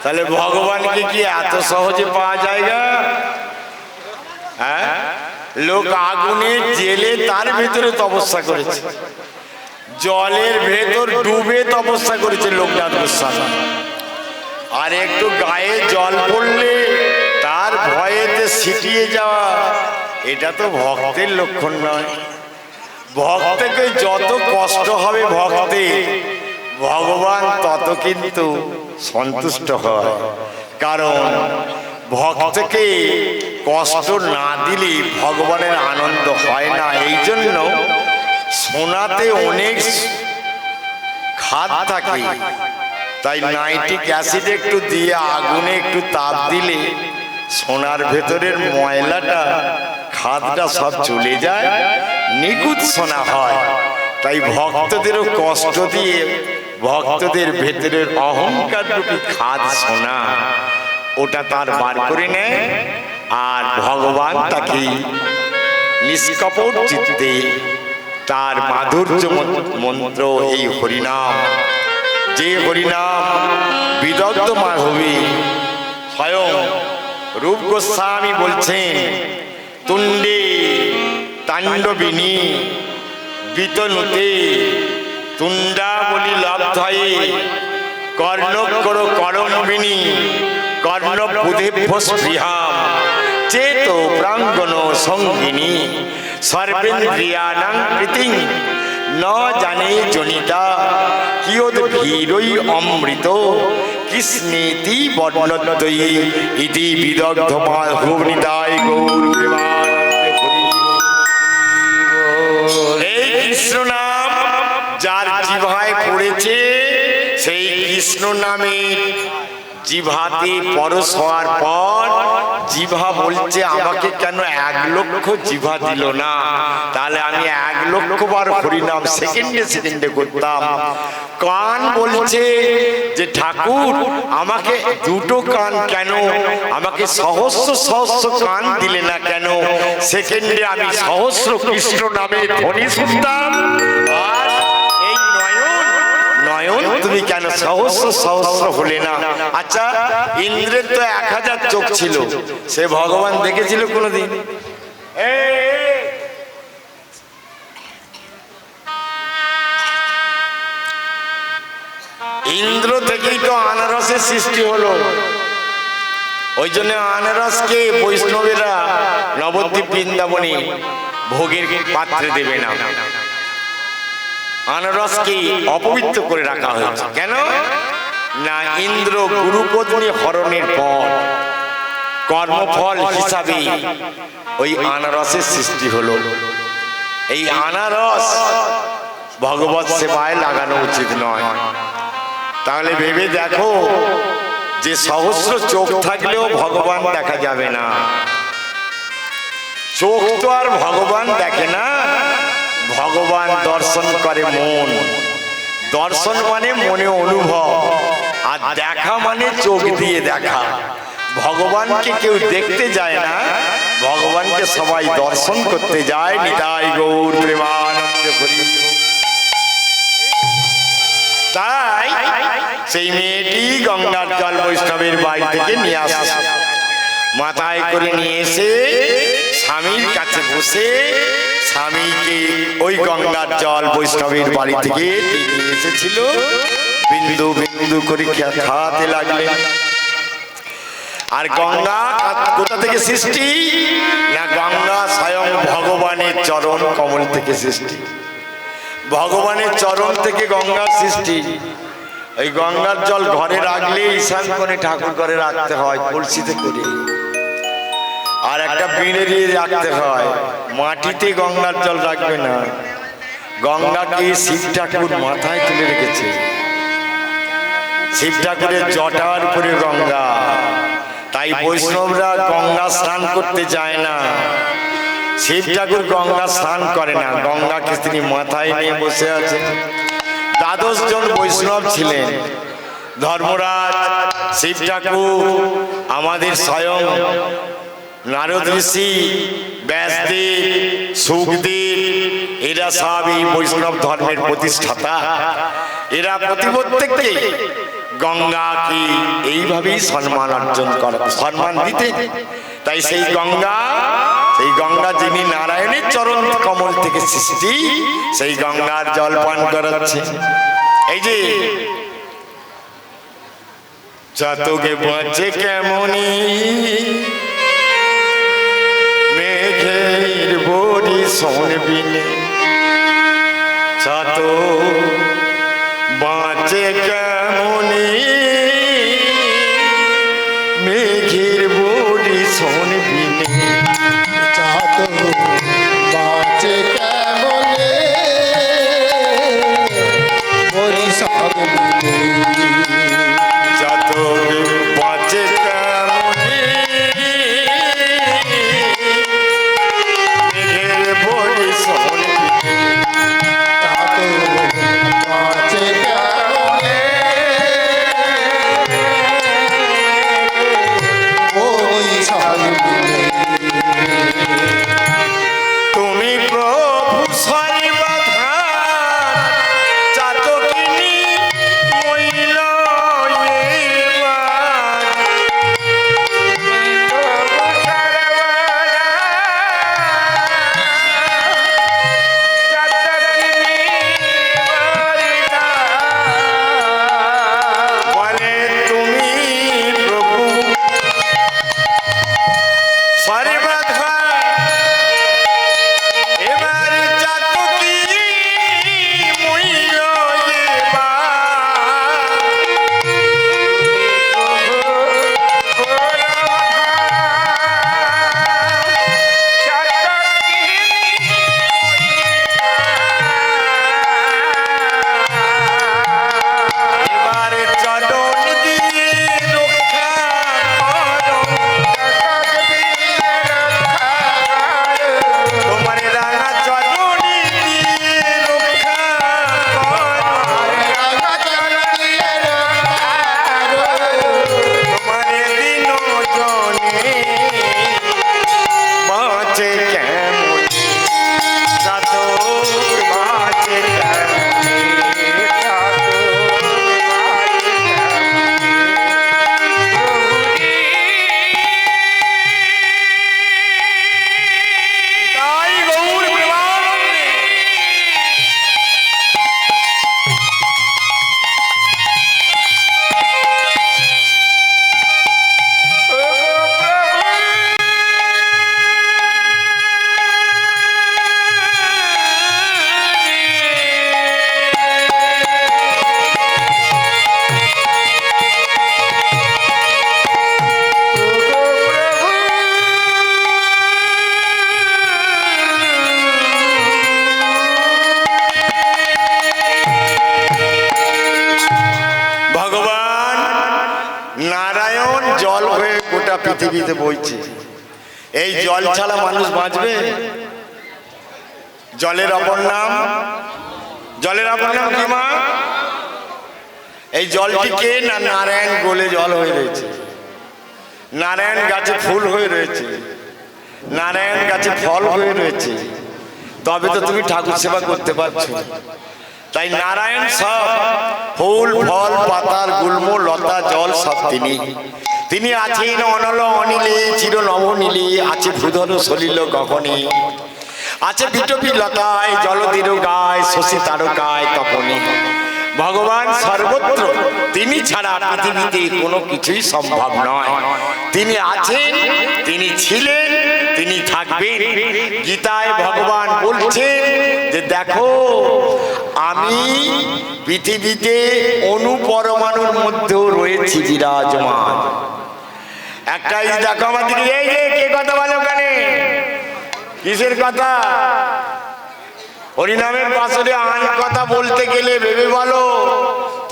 তাহলে ভগবানকে কি এত সহজে পাওয়া যায় না? হ্যাঁ, লোক আগুনে জেলে তার ভেতরে তপস্যা করেছে, জলের ভেতর ডুবে তপস্যা করেছে লোকনাথ গোস্বামী। আর একটু গায়ে জল পড়লে তার ভয়েতে ছিটিয়ে যাওয়া, এটা তো ভক্তের লক্ষণ নয়। ভক্তকে যত কষ্ট হবে ভক্তে, ভগবান তত কিন্তু সন্তুষ্ট হয়। কারণ ভক্তকে কষ্ট না দিলে ভগবানের আনন্দ হয় না। এই জন্য সোনাতে অনেক খাদ থাকে, তাই নাইট্রিক অ্যাসিড একটু দিয়ে আগুনে একটু তাপ দিলে সোনার ভেতরের ময়লাটা, খাদটা সব চলে যায়, নিখুঁত সোনা হয়। তাই ভক্তদেরও কষ্ট দিয়ে ভক্তদের ভেতরের অহংকার রূপী খাদ সোনা, ওটা তার বার করে নেয়। আর ভগবান তাকে নিষ্কপট চিত্তে তার মাধুর্য মন্ত্র এই হরিনাম, যে হরিনাম বিদগ্ধ মাধবী স্বয়ং রূপ গোস্বামী বলছেন, তুণ্ডে তাণ্ডবিনী বিতনুতে তুণ্ডা বলি লব্ধয়ে কর্ণকর করণবিনী কর্ণবুধেভ্য স্পৃহাম চেত প্রাঙ্গণ সঙ্গিনী সর্বেন্দ্রিয়াণাং প্রীতিং ন জানে জনিতা কিয়দ ভীরৈ অমৃত কৃষ্ণেতি বর্ণদ্বয়ী ইতি বিদগ্ধ নিতাই গৌর প্রেমানন্দে। এই কৃষ্ণ নাম যার জিহ্বায় পড়েছে সেই কৃষ্ণ নামে জিহ্বাতে পরশ হওয়ার পর জিহ্বা বলছে আমাকে কেন 1,00,000 জিহ্বা দিল না, তাহলে আমি 1,00,000 বার হরিনাম সেকেন্ডে সেকেন্ডে করতাম। কান বলছে যে ঠাকুর আমাকে 2টো কান কেন, আমাকে সহস্র সহস্র কান দিলে না কেন, সেকেন্ডে আমি সহস্র কৃষ্ণ নামে ধ্বনি শুনতাম। আর এই নয়ন তুমি কেন সহস্র সহস্র হলে না? আচ্ছা, ইন্দ্রের তো 1000 চোখ ছিল, সে ভগবান দেখেছিল কোনদিন? ইন্দ্র থেকেই তো আনারসের সৃষ্টি হলো। ওই জন্য আনারসকে বৈষ্ণবেরা নবদ্বীপ বৃন্দাবনে ভোগের পাত্রে দেবে না, আনারসকে অপবিত্র করে রাখা হয়েছে। কেন না, ইন্দ্র গুরুপত্নী হরণের পর কর্মফল হিসাবে ওই আনারসের সৃষ্টি হলো। এই আনারস ভগবত সেবায় লাগানো উচিত নয়। তাহলে ভেবে দেখো যে সহস্র চোখ থাকলেও ভগবান দেখা যাবে না। চোখ তো আর ভগবান দেখে না, ভগবান দর্শন করে মন। দর্শন মানে মনে অনুভব, আর দেখা মানে চোখ দিয়ে দেখা। ভগবানকে কেউ দেখতে যায় না, ভগবানকে সবাই দর্শন করতে যায়। নিতাই গৌর প্রেমানন্দে হরি। তাই সেই মেয়েটি গঙ্গার জল বৈষ্ণবের বাড়ি থেকে নিয়ে আসছে, মাথায় করে নিয়ে এসে স্বামীর কাছে বসে স্বামীকে ওই গঙ্গার জল বৈষ্ণবের বাড়ি থেকে নিয়ে এসেছিল, বিন্দু বিন্দু করে খাওয়াতে লাগলেন। আর গঙ্গা কোথা থেকে সৃষ্টি? না, গঙ্গা স্বয়ং ভগবানের চরণ কমল থেকে সৃষ্টি। ভগবানের চরণ থেকে গঙ্গার সৃষ্টি। ওই গঙ্গার জল ঘরে রাখলে ঈশান কোণে ঠাকুর ঘরে রাখতে হয় কলসিতে করে, আর একটা বিড়ে দিয়ে রাখতে হয়। মাটিতে গঙ্গার জল রাখবে না। গঙ্গাকে শিব ঠাকুর মাথায় তুলে রেখেছে। শিব ঠাকুরের জটার উপরে গঙ্গা। তাই বৈষ্ণবরা গঙ্গা স্নান করতে যায় না। শিব ঠাকুর গঙ্গা স্নান করে না, গঙ্গাকে তিনি মাথায় নিয়ে বসে আছেন। 12 জন বৈষ্ণব ছিলেন। ধর্মরাজ, শিব ঠাকুর, আমাদের স্বয়ং নারদ ঋষি, ব্যাসদেব, সুখদেব, এরা সব এই বৈষ্ণব ধর্মের প্রতিষ্ঠাতা। এরা প্রত্যেককে গঙ্গাকে এইভাবেই সম্মান অর্জন করে, সম্মান দিতে। তাই সেই গঙ্গা যিনি নারায়ণের চরণ কমল থেকে সৃষ্টি, সেই গঙ্গার জল পান করাচ্ছে। এই যে চাতকে বাঁচে কেমনি মেঘের বরি শোনবিনে, চাত বাঁচে কেমনি মেঘের বরি শোনবিনে, চাত বাঁচে কেমনে বরি শোনবিনে, চাত বাঁচে কেমনি মেঘের বরি শোনবিনে, চাত বাঁচে কেমনে বরি শোনবিনে। তুমি প্রভু সর্বধার চাতকিনী মইল এবার, প্রভু সর্বধার চাতকিনী বলিদার। বলে তুমি প্রভু জল হয়ে গোটা পৃথিবীতে বইছে। এই জল ছাড়া মানুষ বাঁচবে? জলের অপর নাম, জলের অপর নাম কি মা? এই জলটিকে না নারায়ণ গোলে জল হয়ে রয়েছে, নারায়ণ গাছে ফুল হয়ে রয়েছে, নারায়ণ গাছে ফল হয়ে রয়েছে, তবে তো তুমি ঠাকুর সেবা করতে পারছো। তাই নারায়ণ সব ফুল ফল পাতার গুল্ম লতা জল সব তিনি। তিনি আছেন অনল অনিলে চির নবনীলে, আছে ভূধর সলিল গগনে, আছে বিটপি লতায় জলধির গায় শশী তারকায় তপনে। ভগবান সর্বত্র, তিনি ছাড়া পৃথিবীতে কোনো কিছুই সম্ভব নয়। তিনি আছেন, তিনি ছিলেন, তিনি থাকবেন। গীতায় ভগবান বলছেন যে দেখো আমি পৃথিবীতে অণু পরমাণুর মধ্যেও রয়েছি বিরাজমান। একটা দেখো আমার দিকে, এই যে কে কথা বলো ওখানে? কিসের কথা? হরিনামের পাশে আন কথা বলতে গেলে ভেবে বলো,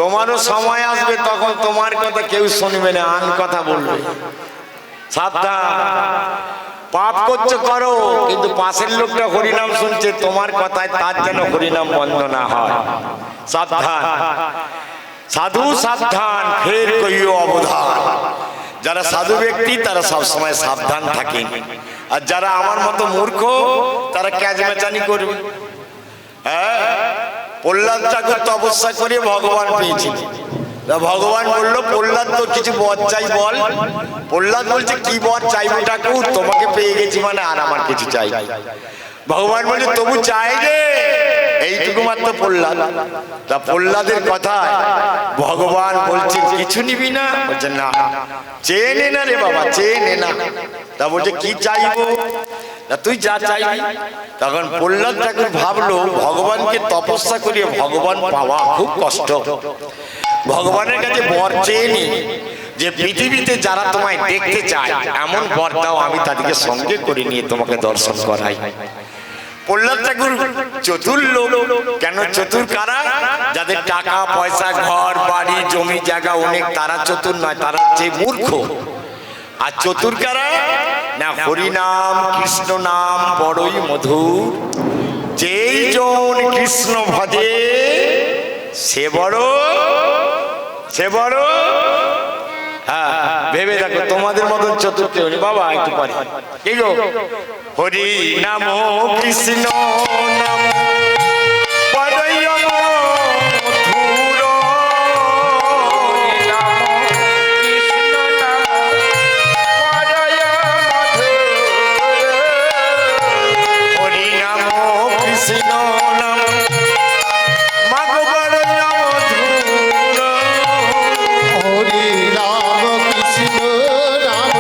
তোমারও সময় আসবে তখন তোমার কথা কেউ শুনবে না, আন কথা বলবে। সাবধান, পাপ করছো করো, কিন্তু পাশের লোকটা হরিনাম শুনছে তোমার কথায়, তার যেন হরিনাম বন্ধ না হয়। সাবধান, সাধু সাবধান, ফের কইও অবধান। যারা সাধু ব্যক্তি তারা সবসময় সাবধান থাকেন, আর যারা আমার মতো মূর্খ তারা ক্যাজমেচানি করবে। হ্যাঁ, প্রহ্লাদ ঠাকুর তপস্যা করে ভগবান পেয়েছিল। ভগবান বললো প্রহ্লাদ তোর কিছু বর চাই বল। প্রহ্লাদ বলছে কি বর চাইবো ঠাকুর, তোমাকে পেয়ে গেছি মানে আর আমার কিছু চাই। ভগবান বলছে তবু চাই রে, এইটুকু মাত্র প্রহ্লাদ। তা প্রহ্লাদের কথায় ভগবান বলছে কিছু নিবি না? বলছে না। চেয়ে নে না রে বাবা, চেয়ে নে না। তা বলছে কি চাইবো? তুই যা চাইবি। তখন প্রহ্লাদ ঠাকুর ভাবলো ভগবানকে তপস্যা করিয়ে ভগবান পাওয়া খুব কষ্ট। ভগবানের কাছে বর চেয়ে নি যে পৃথিবীতে যারা তোমায় দেখতে চায় এমন বর দাও, আমি তাদেরকে সঙ্গে করে নিয়ে তোমাকে দর্শন করাই। প্রহ্লাদ ঠাকুর চতুর লোক। কেন চতুর কারা? যাদের টাকা পয়সা ঘর বাড়ি জমি জায়গা অনেক, তারা চতুর নয়, তারা হচ্ছে মূর্খ। আর চতুর কারা? না হরিনাম কৃষ্ণ নাম বড়ই মধুর, যেই জন কৃষ্ণ ভজে সে বড়, সে বড়। হ্যাঁ, ভেবে দেখো তোমাদের মতন চতুর কেউ নেই বাবা। একটু পারি কি গো? হরি নাম কৃষ্ণ নাম বড়ই মধুর, হরি নাম কৃষ্ণ নাম মাগ বড়ই মধুর, হরি রাম কৃষ্ণ রাম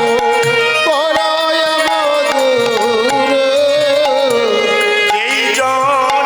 বড়ই মধুর, এই জন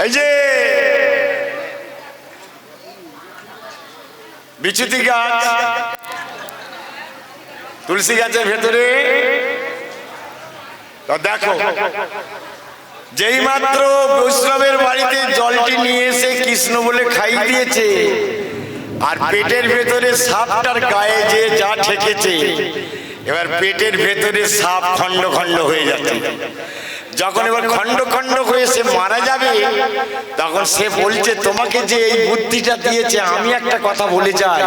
এই যে বিচ্যুতি গাছ, তুলসী গাছের ভেতরে তো দেখো, যেই মাত্র বৈষ্ণবের বাড়িতে জলটি নিয়ে এসে কৃষ্ণ বলে খাই দিয়েছে, আর পেটের ভেতরে সাপটার গায়ে যে যা ঠেকেছে, এবার পেটের ভেতরে সাপ খণ্ড খণ্ড হয়ে যাচ্ছে। যখন এবার খণ্ড খণ্ড হয়ে সে মারা যাবে, তখন সে বলছে, তোমাকে যে এই বুদ্ধিটা দিয়েছে, আমি একটা কথা বলে যাই,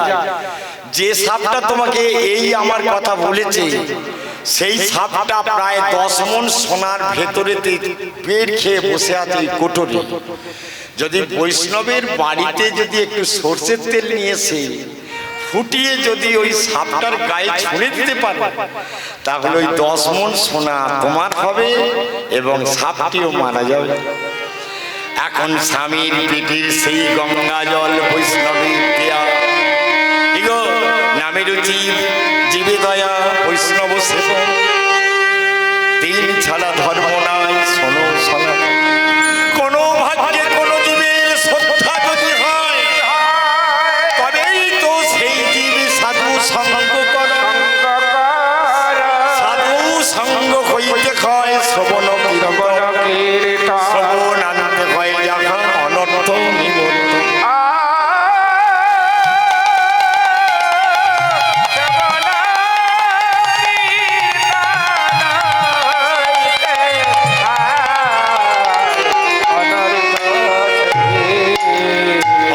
যে সাপটা তোমাকে এই আমার কথা বলেছে, সেই সাপটা প্রায় 10 মণ সোনার ভেতরে পেট খেয়ে বসে আছে কোটরে। যদি বৈষ্ণবের বাড়িতে যদি একটু সর্ষের তেল নিয়ে এসে ফুটিয়ে যদি ওই সাপটার গায়ে ছুঁড়ে দিতে পারে, তাহলে ওই 10 মণ সোনা তোমার হবে এবং সাপটিও মারা যাবে। এখন স্বামীর পেটের সেই গঙ্গা জল বৈষ্ণবের দেয়া, ইগো নামের জীব জীবে দয়া বৈষ্ণব সেবন, তিল ছাড়া ধর্ম নাই শোনো শোনো। কোন ভাগ্যে কোন জীবের শ্রদ্ধা যদি হয়, তবেই তো সেই জীব সাধু সঙ্গ করে। সাধু সঙ্গ হইতে হয় শ্রবণ কীর্তন, শ্রবণ আনতে হয় যাহা অনর্থ নিবর্তন।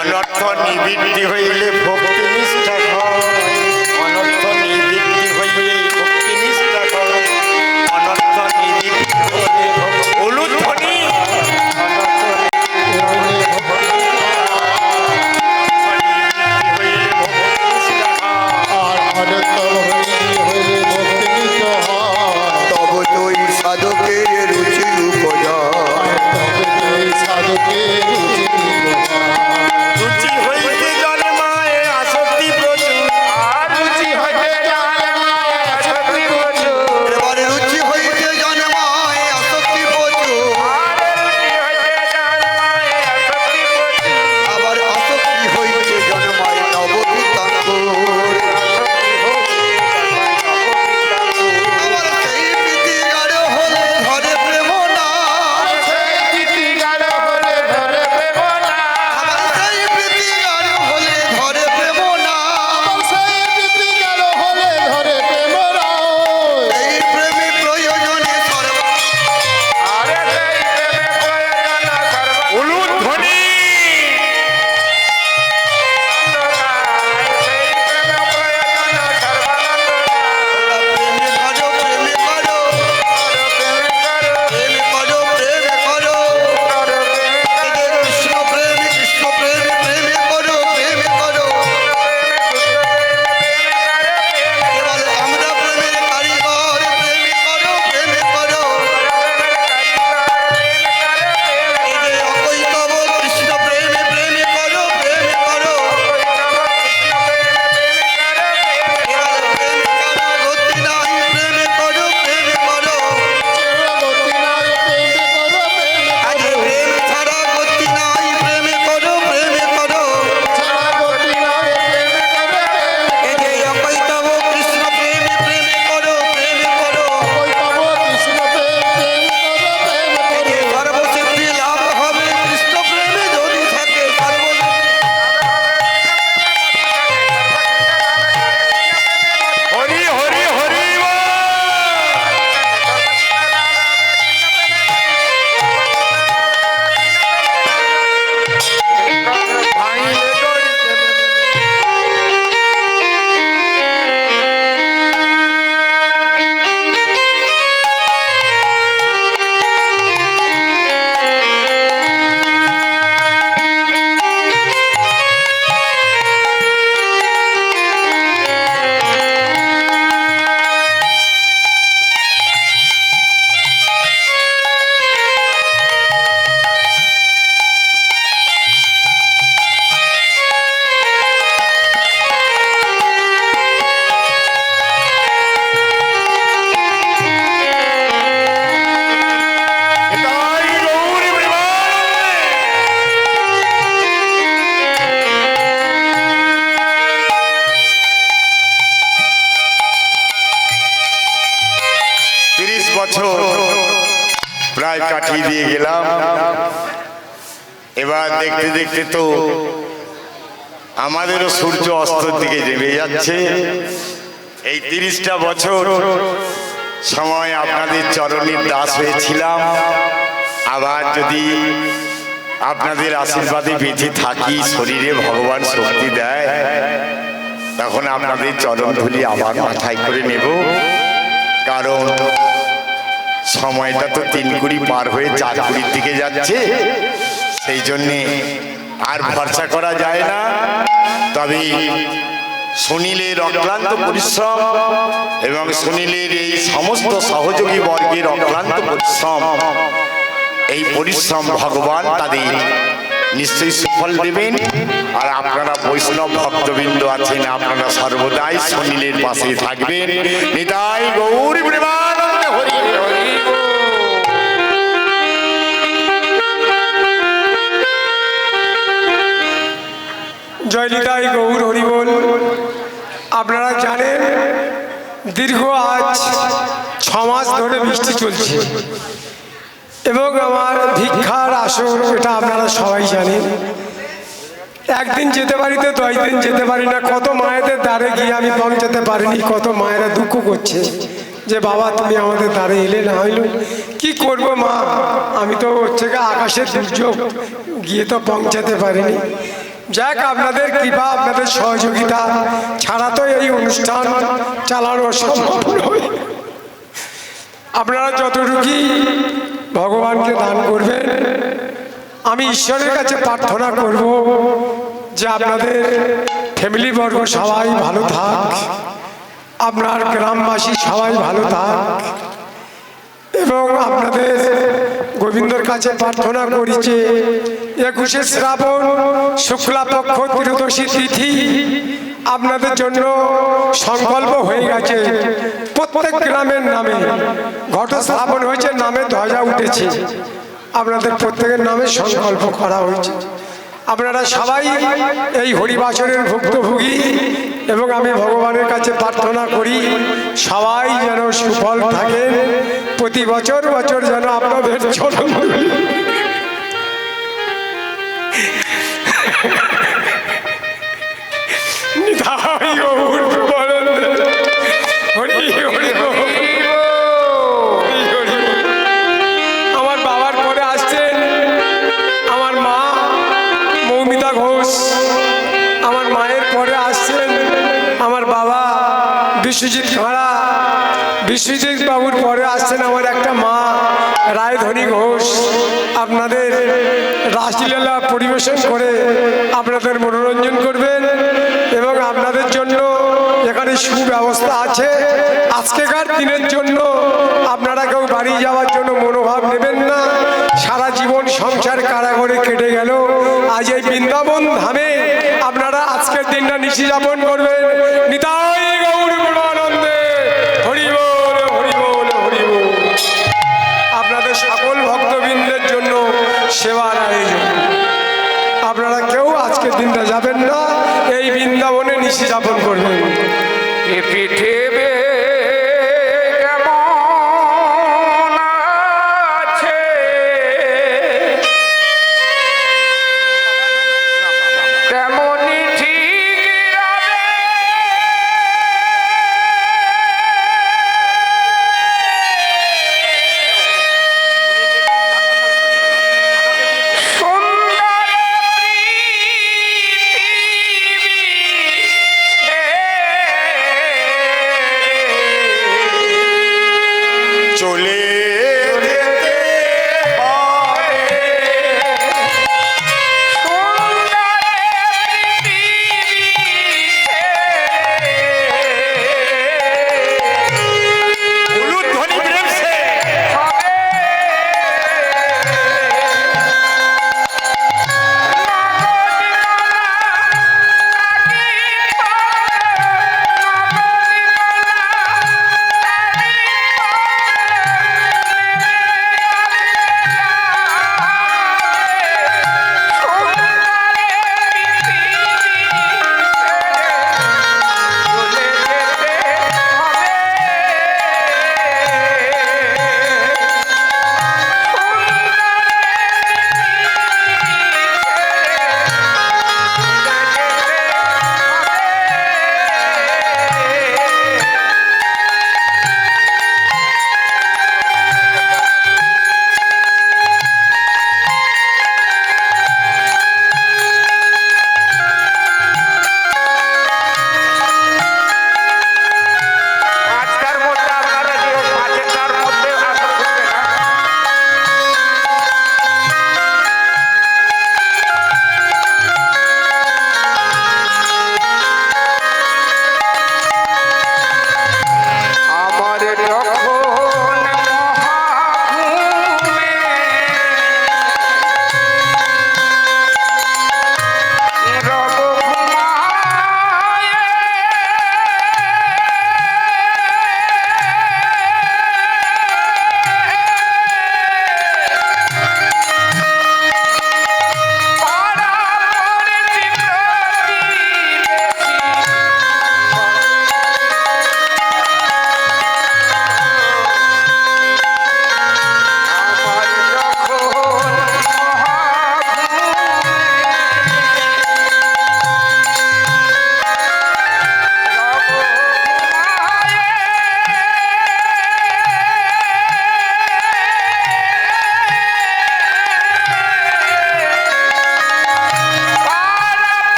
অনর্থ নিবৃত্তি হইলে ভক্তি নিষ্ঠা হয়, অনর্থ নিবৃত্তি হইলে ভক্তি নিষ্ঠা হয়, অনর্থ নিবৃত্তি হইলে উলুধ্বনি তব তুই সাধকের রুচি উপজা, রুচি হইতে জন্মায় পাঠিয়ে দিয়ে গেলাম। এবার দেখতে দেখতে তো আমাদেরও সূর্য অস্তর দিকে নেমে যাচ্ছে। এই 30টা বছর সময় আপনাদের চরণের দাস হয়েছিলাম। আবার যদি আপনাদের আশীর্বাদে বেঁচে থাকি, শরীরে ভগবান শক্তি দেয়, তখন আপনাদের চরণ ধুলি আবার মাথায় করে নেব। কারণ সময়টা তো 3 পার হয়ে 4 দিকে যাচ্ছে, সেই জন্যে আর ভরসা করা যায় না। তবে সুনীলের অক্লান্ত পরিশ্রম এবং সুনীলের এই সমস্ত সহযোগী বর্গের অক্লান্ত পরিশ্রম, এই পরিশ্রম ভগবান তাদের নিশ্চয়ই সুফল দেবেন। আর আপনারা বৈষ্ণব ভক্তবৃন্দ আছেন, আপনারা সর্বদাই সুনীলের পাশে থাকবেন। নিতাই গৌর প্রেমানন্দে হরি হরি। জয় নিতাই গৌর হরি বল। আপনারা জানেন দীর্ঘ আজ 6 মাস ধরে বৃষ্টি চলছে এবং আমার ভিক্ষার আসর, এটা আপনারা সবাই জানেন। একদিন যেতে পারি তো 10 দিন যেতে পারি না। কত মায়েদের দ্বারে গিয়ে আমি পৌঁছাতে পারিনি। কত মায়েরা দুঃখ করছে যে বাবা তুমি আমাদের দ্বারে এলে না, হইল কি করব মা, আমি তো হচ্ছে আকাশের দুর্যোগ, গিয়ে তো পৌঁছাতে পারিনি। যাক, আপনাদের কৃপা, আপনাদের সহযোগিতা ছাড়া তো এই অনুষ্ঠান চালানো সম্ভব নয়। আপনারা যতটুকুই ভগবানকে দান করবেন, আমি ঈশ্বরের কাছে প্রার্থনা করব যে আপনাদের ফ্যামিলি বর্গ সবাই ভালো থাক, আপনার গ্রামবাসী সবাই ভালো থাক, এবং আপনাদের গোবিন্দর কাছে প্রার্থনা করি যে 21শে শ্রাবণ শুক্লাপক্ষ ত্রয়োদশী তিথি আপনাদের জন্য সংকল্প হয়ে গেছে। প্রত্যেক গ্রামের নামে ঘটস্থাপন হয়েছে, নামে ধ্বজা উঠেছে, আপনাদের প্রত্যেকের নামে সংকল্প করা হয়েছে। আপনারা সবাই এই হরিবাসরের ভুক্তভোগী এবং আমি ভগবানের কাছে প্রার্থনা করি সবাই যেন সুফল থাকেন, প্রতি বছর বছর যেন আপনাদের চরণ আমার বাবার পরে আসছেন আমার মা মৌমিতা ঘোষ, আমার মায়ের পরে আসছেন আমার বাবা বিশ্বজিৎ খাঁড়া, বিশ্বজিৎ বাবুর পরে আসছেন আমার একটা মা রায়ধনী ঘোষ। আপনাদের রাসলীলা পরিবেশন করে আপনাদের মনোরঞ্জন করবেন এবং আপনাদের জন্য এখানে সুব্যবস্থা আছে। আজকেকার দিনের জন্য আপনারা কেউ বাড়ি যাওয়ার জন্য মনোভাব নেবেন না। সারা জীবন সংসার কারাগারে কেটে গেল, আজ এই বৃন্দাবন ধামে আপনারা আজকের দিনটা নিশি যাপন করবেন। নিতাই গৌর প্রেমানন্দে হরি বল হরি বল হরি বল। আপনাদের সকল ভক্তবৃন্দের জন্য সেবার আয়োজন। আপনারা কেউ আজকের দিনটা যাবেন না, এই বৃন্দাবনে নিশি যাপন করবেন। পৃথিবী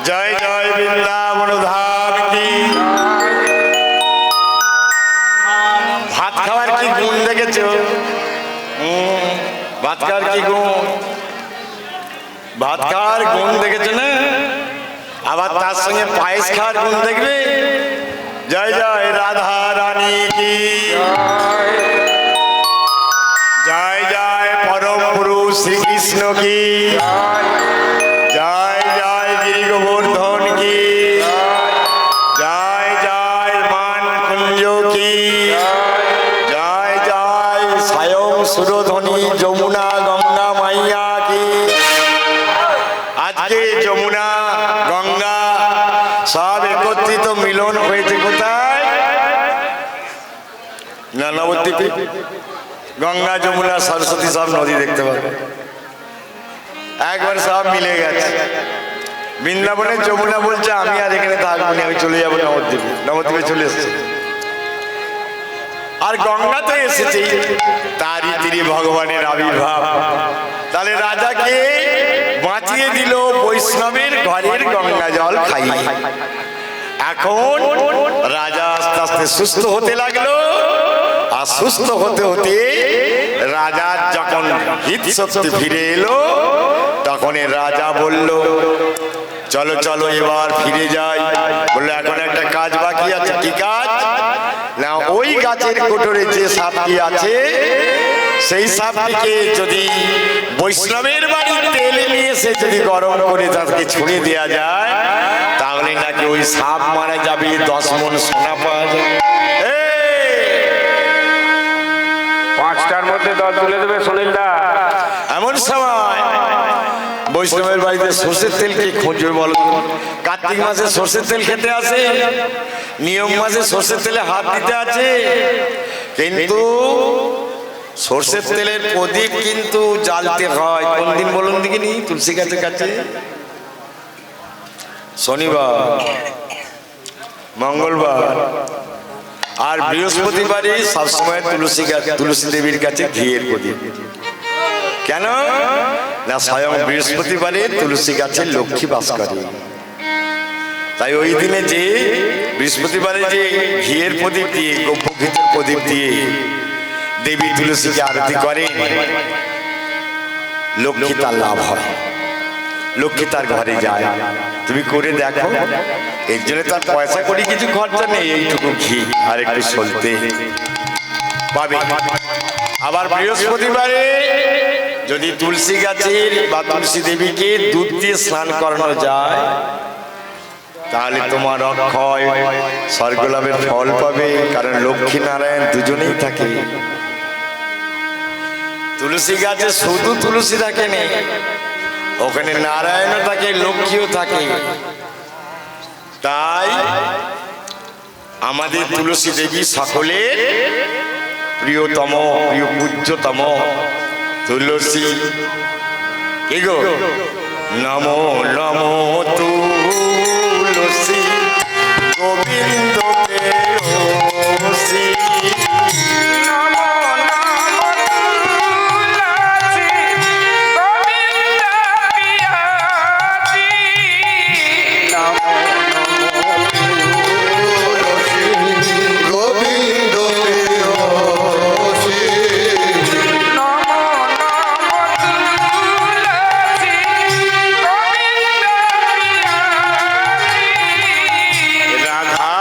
জয় জয় বৃন্দাবন ধাম কি। ভাত খাওয়ার কি গুণ দেখেছো? ভাত খাওয়ার কি গুণ? ভাত খাওয়ার গুণ দেখেছো না? আবার তার সঙ্গে পায়েস খাওয়ার গুণ দেখবে। জয় জয় রাধা রানী কি। জয় জয় পরম পুরুষ শ্রীকৃষ্ণ কি। জয় জয় গিরি গোবর্ধন কি। জয় জয় মান কুঞ্জ কি। জয় জয় স্বয়ং সুরধ্বনি যমুনা গঙ্গা মাইয়া কি। আজকে যমুনা গঙ্গা সব একত্রিত মিলন হয়েছে কোথায়? না নবদ্বীপে। গঙ্গা যমুনা সরস্বতী সব নদী দেখতে পাবে, একবার সব মিলে গেছে। বৃন্দাবনে যমুনা বলছে আমি আর এখানে থাকবো না, আমি চলে যাবো নবদ্বীপে। নবদ্বীপে চলে এসছে। আর গঙ্গা তো এসেছে, তারই তীরে ভগবানের আবির্ভাব। তাহলে রাজাকে বাঁচিয়ে দিল বৈষ্ণবের ঘরের গঙ্গা জল খাইয়ে। এখন রাজা আস্তে আস্তে সুস্থ হতে লাগলো। আর সুস্থ হতে হতে রাজার যখন হিত শক্তি ফিরে এলো, তখন রাজা বলল চলো চলো এবার ফিরে যাই। বললো এখন একটা কাজ বাকি আছে। কি কাজ? না ওই গাছের কোটরে যে সাপটি আছে, সেই সাপটিকে যদি বৈষ্ণবের বাড়ির তেল নিয়ে এসে যদি গরম করে তাকে ছুঁড়ে দেওয়া যায়, তাহলে নাকি ওই সাপ মারা যাবে, 10 মণ সোনা পাওয়া যাবে। 5টার মধ্যে 10 তুলে দেবে সুনীল দা। এমন সময় বৈষ্ণবের বাড়িতে সর্ষের তেল কে খুঁজবে বলো? কার্তিক মাসে সর্ষের তেল খেতে আসে, নিয়ম মাসে সর্ষের তেলে হাত দিতে আছে, কিন্তু সর্ষের তেলের প্রদীপ কিন্তু জ্বালতে হয় কোন দিন বলুন দেখিনি? তুলসী গাছের কাছে শনিবার, মঙ্গলবার আর বৃহস্পতিবারে সবসময় তুলসী দেবীর কাছে ঘিয়ের প্রদীপ। কেন না স্বয়ং বৃহস্পতিবারে তুলসী গাছে লক্ষ্মী বাস করে। তাই ওই দিনে যে বৃহস্পতিবারে যে ঘিয়ের প্রদীপ দিয়ে, গোপঘৃতের প্রদীপ দিয়ে দেবী তুলসীকে আরতি করে, লক্ষ্মী তার লাভ হয়, লক্ষ্মী তার ঘরে যায়। তুমি করে দেখো। এর জন্য তার পয়সা করি কিছু খরচা নেই, এইটুকু ঘি আর একটু সলতে পাবে। আবার বৃহস্পতিবারে যদি তুলসী গাছের বা তুলসী দেবীকে দুধ দিয়ে স্নান করানো যায়, তাহলে তোমার অক্ষয় স্বর্গলাভের ফল পাবে। কারণ লক্ষ্মী নারায়ণ দুজনেই থাকে। তুলসী গাছে শুধু তুলসী থাকে নেই, ওখানে নারায়ণও থাকে, লক্ষ্মীও থাকে। তাই আমাদের তুলসী দেবী সকলের প্রিয়তম, প্রিয় পূজ্যতম তুলসী। কি গো? নমো নমো তুলসী গোবিন্দ প্রেয়সী। গোবিন্দ প্রেয়সী। রাধা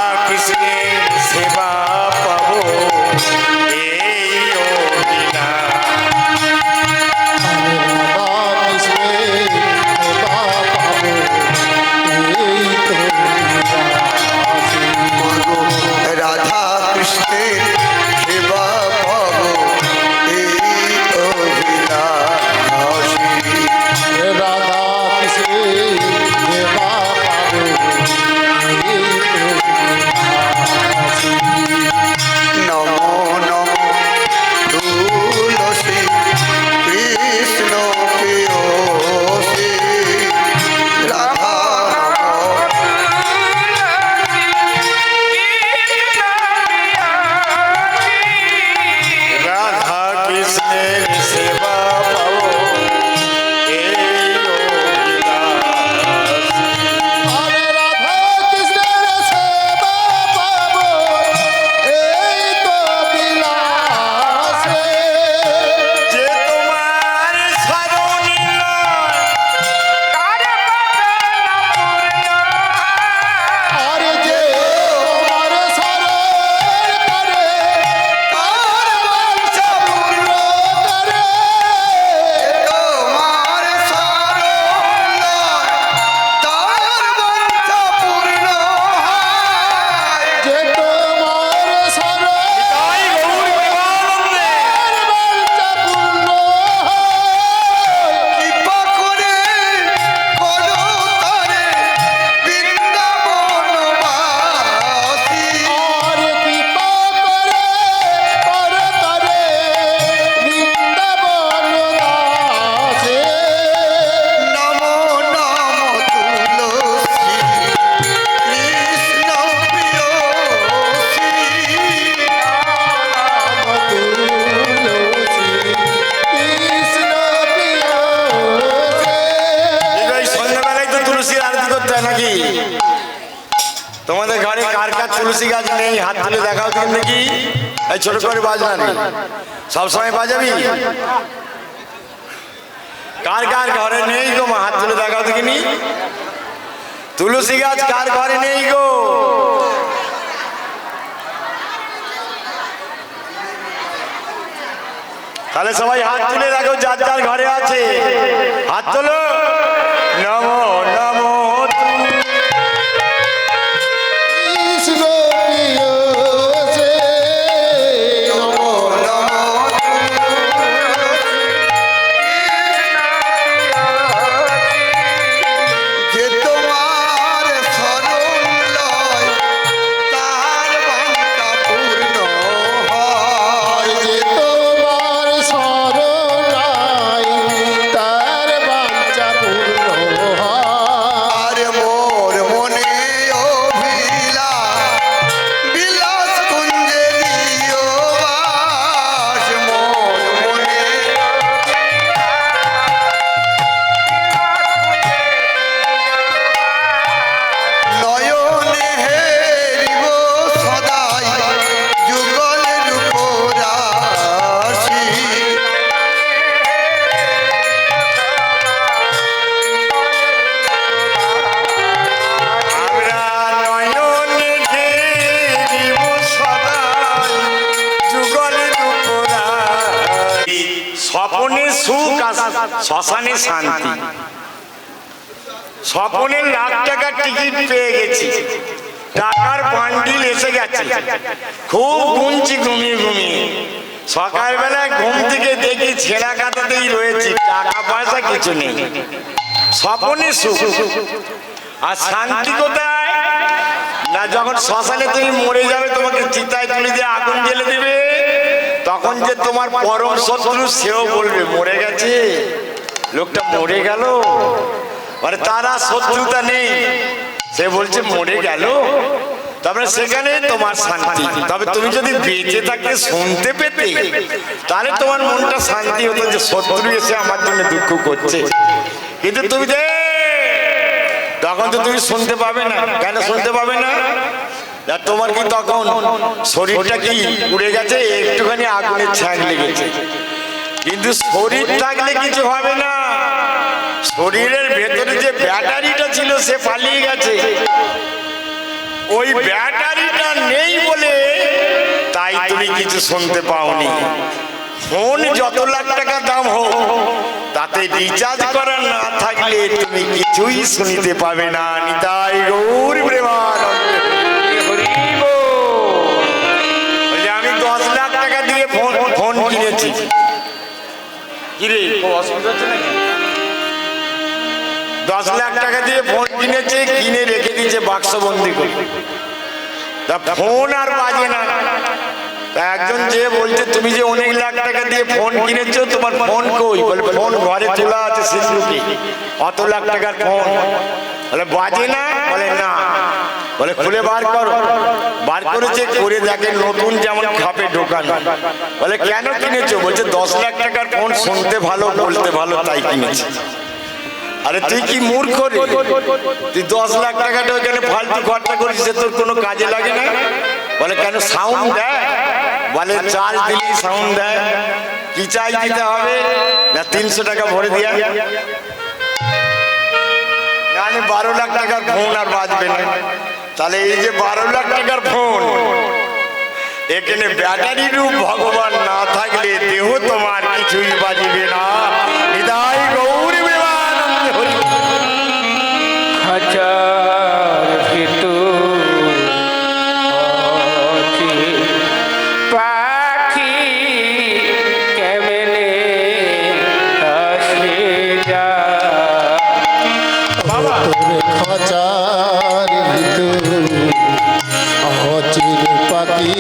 কার তুলসী গাছ নেই হাত তুলে দেখাও দিন দেখি। এই ছোট করে বাজনা নেই, সবসময় বাজাবি। কার কার ঘরে নেই গো মা, হাত তুলে দেখাও দেখিনি। তুলসী গাছ কার ঘরে নেই গো? তাহলে সবাই হাত তুলে দেখো যার যার ঘরে আছে, হাত তোলো। নমো নমো কৃষ্ণ প্রিয়সে নমো নমো যে তোমার শরণ লয় তার বাঞ্ছা পূর্ণ হয়। যে তোমার শরণাই তার বাঞ্ছা পূর্ণ হয়। আর মোর মনে অভিলাষ বিলাস কুঞ্জে দিও বাস। মোর মনে নয়নে হেরিব সদাই যুগল রূপরাশি। আমরা নয়নে ঘেরিব সদাই যুগলের উপরাই। স্বপনে সুখ আর শ্মশানে শান্তি। স্বপনে লাখ টাকার টিকিট পেয়ে গেছি, টাকার বান্ডিল এসে গেছে, খুব গুনছি ঘুমিয়ে ঘুমিয়ে। সকালবেলায় ঘুম থেকে দেখি ছেঁড়া কাটাতেই রয়েছে, টাকা পয়সা কিছু নেই। স্বপনে সুখ আর শান্তি কোথায়? না যখন শ্মশানে তুমি মরে যাবে, তোমাকে চিতায় তুলে দিয়ে আগুন জ্বেলে দেবে, তখন যে তোমার পরম শত্রু সেও বলবে মরে গেছে, লোকটা মরে গেল। মানে তারা শত্রুতা নেই, সে বলছে মরে গেল। তারপরে সেখানে তোমার শান্তি। তবে তুমি যদি বেঁচে থাকতে শুনতে পেতে, তাহলে তোমার মনটা শান্তি হতো যে শত্রু এসে আমার জন্য দুঃখ করছে। কিন্তু তুমি তখন তো তুমি শুনতে পাবে না। কেন শুনতে পাবে না? তোমার কি তখন শরীরটা কি উড়ে গেছে, একটুখানি আগুনের ছ্যাঁক লেগেছে। কিন্তু শরীর থাকলে কিছু হবে না, শরীরের ভেতরে যে ব্যাটারিটা ছিল সে পালিয়ে গেছে। ওই ব্যাটারিটা নেই বলে তাই তুমি কিছু শুনতে পাওনি। ফোন যত লাখ টাকা দাম হোক, তাতে রিচার্জ করা না থাকলে তুমি কিছুই শুনতে পাবে না। নিতাই গৌর প্রেমানন্দে। ওই যে আমি 10 লাখ টাকা দিয়ে ফোন কিনেছি। কিরে অসুবিধা হচ্ছে নাকি? 10 লাখ টাকা দিয়ে ফোন কিনেছে, কিনে রেখে দিয়েছে বাক্সবন্দি করে। তা ফোন আর বাজে না। তা একজন যে বলছে তুমি যে অনেক লাখ টাকা দিয়ে ফোন কিনেছো, তোমার ফোন কই? বলে ফোন ঘরে তোলা আছে সিন্ধুকে। অত লাখ টাকার ফোন বলে বাজে না? বলে না। বলে খুলে বার করো। বার করেছে, করে দেখে নতুন যেমন খাপে ঢোকানো। বলে কেন কিনেছো? বলছে 10 লাখ টাকার ফোন, শুনতে ভালো বলতে ভালো তাই কিনেছি। আরে তুই কি মূর্খ রে? তুই 10 লাখ টাকাটা ওখানে ফালতু খরচা করিস, তোর কোনো কাজে লাগে না। বলে কেন সাউন্ড দেয়? বলে চার্জ দিলেই সাউন্ড দেয়। কি চাই দিতে হবে? না 300 টাকা ভরে দিয়া। আমি 12 লাখ টাকার ফোন আর বাজবে না। তাহলে এই যে 12 লাখ টাকার ফোন, এখানে ব্যাটারি রূপ ভগবান না থাকলে দেহ তোমার কিছুই বাজিবে না। হৃদয় গৌরী প্রেমানন্দে হরি। খাঁচার ভিতর পাখি কেমনে আসে যায়। তোর খাঁচার ভিতর অচির পাখি